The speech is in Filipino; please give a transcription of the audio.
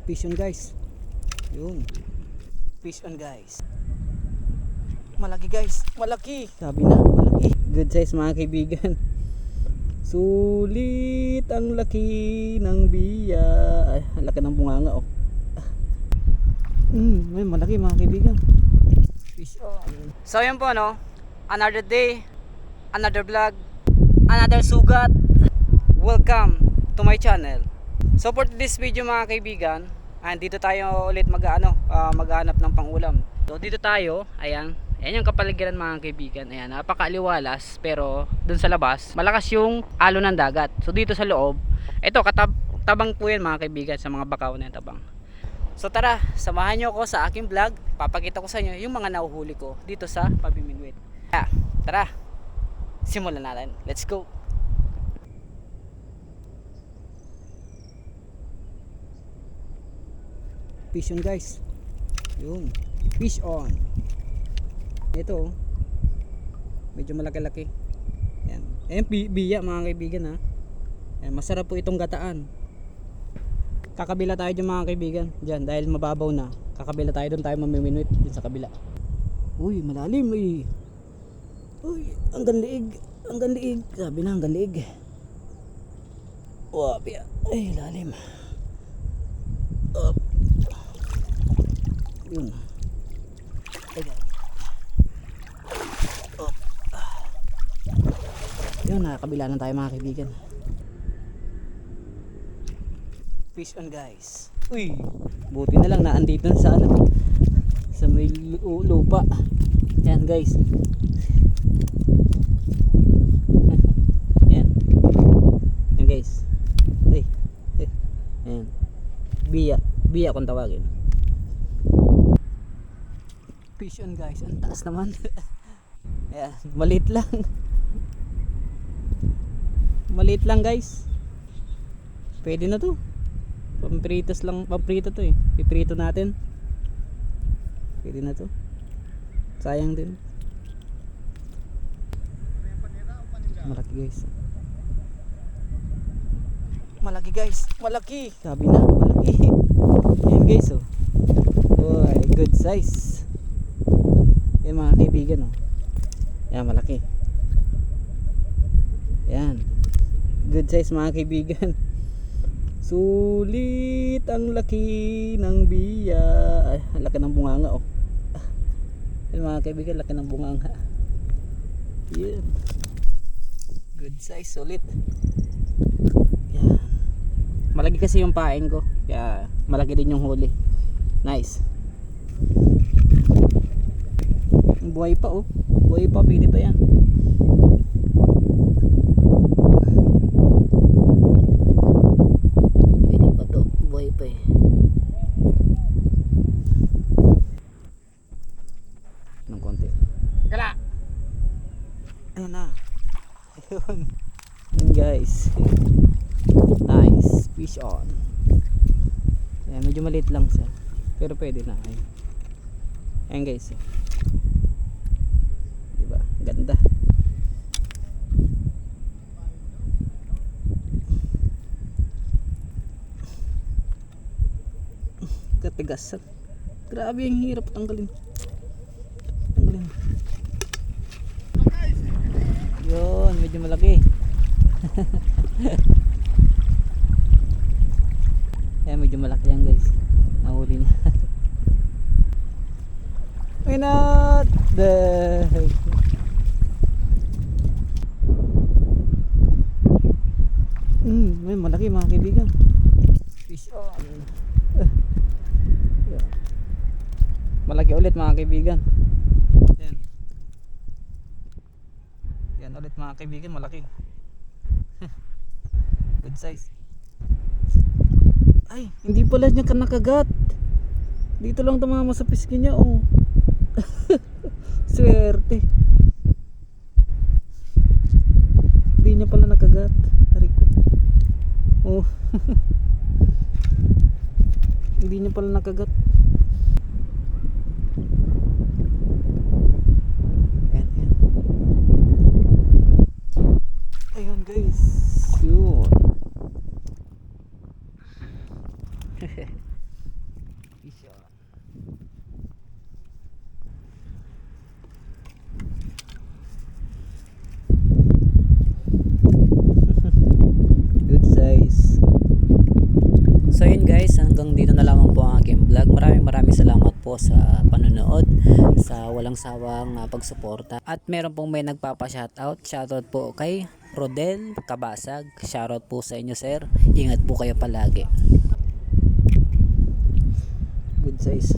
Fish on guys. Yun. Fish on guys. Malaki guys. Malaki. Sabi na, malaki. Good size mga kaibigan. Sulit ang laki ng biya. Ay, ang laki ng bunganga oh. May malaki mga kaibigan. Fish on. So yun po no. Another day, another vlog, another sugat. Welcome to my channel. So for this video mga kaibigan, dito tayo ulit maghanap ng pangulam. So dito tayo, ayan yung kapaligiran mga kaibigan. Ayan, napakaaliwalas pero dun sa labas, malakas yung alon ng dagat. So dito sa loob, ito tabang po yan mga kaibigan, sa mga bakaw na yung tabang. So tara, samahan nyo ako sa aking vlog. Papakita ko sa inyo yung mga nahuhuli ko dito sa Pabimingwit. Tara, simulan natin. Let's go. Fish on guys. Yun. Fish on. Ito. Medyo malaki-laki. Yan. Ayan, biya mga kaibigan ha. Yan, masarap po itong gataan. Kakabila tayo dyan mga kaibigan. Dyan, dahil mababaw na. Kakabila tayo doon tayo mamiminwit. Dyan sa kabila. Uy, malalim eh. Uy, hanggang liig. Hanggang liig. Sabi na hanggang liig. Wow, biya. Ay, lalim. Up. Yun. Ayan. Oh. Yun, nakakabila na tayo mga kaibigan. Fish on guys. Uy, buti na lang na andito na sa sa may lupa. Ayan guys. Ayan. Ayan guys. Ayan. Biya kung tawagin. Fish on guys, ang taas naman. Ayan, maliit lang. Maliit lang guys. Pwede na to. Pampritos lang, pamprito to eh. Piprito natin. Pwede na to. Sayang din. Malaki guys. Malaki guys, malaki. Sabi na, malaki. Ayan guys oh. Oh, good size. Yan mga kaibigan oh. Yan malaki. Yan. Good size mga kaibigan. Sulit ang laki ng biya. Ay, ang laki ng bunganga oh. Yan mga kaibigan, laki ng bunganga. Yan. Good size, sulit. Yan. Malaki kasi yung paing ko. Kaya malaki din yung huli. Nice. Buhay pa oh. Buhay pa, pwede pa yan. Pwede pa to, buhay pa eh. Ng konti. Kala! Ayun na. Ayun. Ayun guys. Nice. Fish on. Ayan, medyo maliit lang siya. Pero pwede na. Ayun. Ayan guys. Diba? Ganda. Katigasan. Grabe yung hirap tanggalin. Tanggalin. Yun, medyo malaki. Ayan, medyo malaki yan guys. Nahuli niya. Why not? May malaki mga kaibigan. Fish on. Yeah. Malaki ulit mga kaibigan. Yan. Yan ulit mga kaibigan, malaki. Good size. Ay, hindi pala niya nakagat. Dito lang tumama sa pisngi niya oh. Swerte. Hindi niya pala nakagat. Tarik ko. Oh. Hindi niya pala nakagat. Ayan, ayan. Ayun guys. Yun. po sa panonood, sa walang sawang pagsuporta. At meron pong may nagpapa-shoutout. Shoutout po kay Rodel Kabasag. Shoutout po sa inyo, sir. Ingat po kayo palagi. Good size.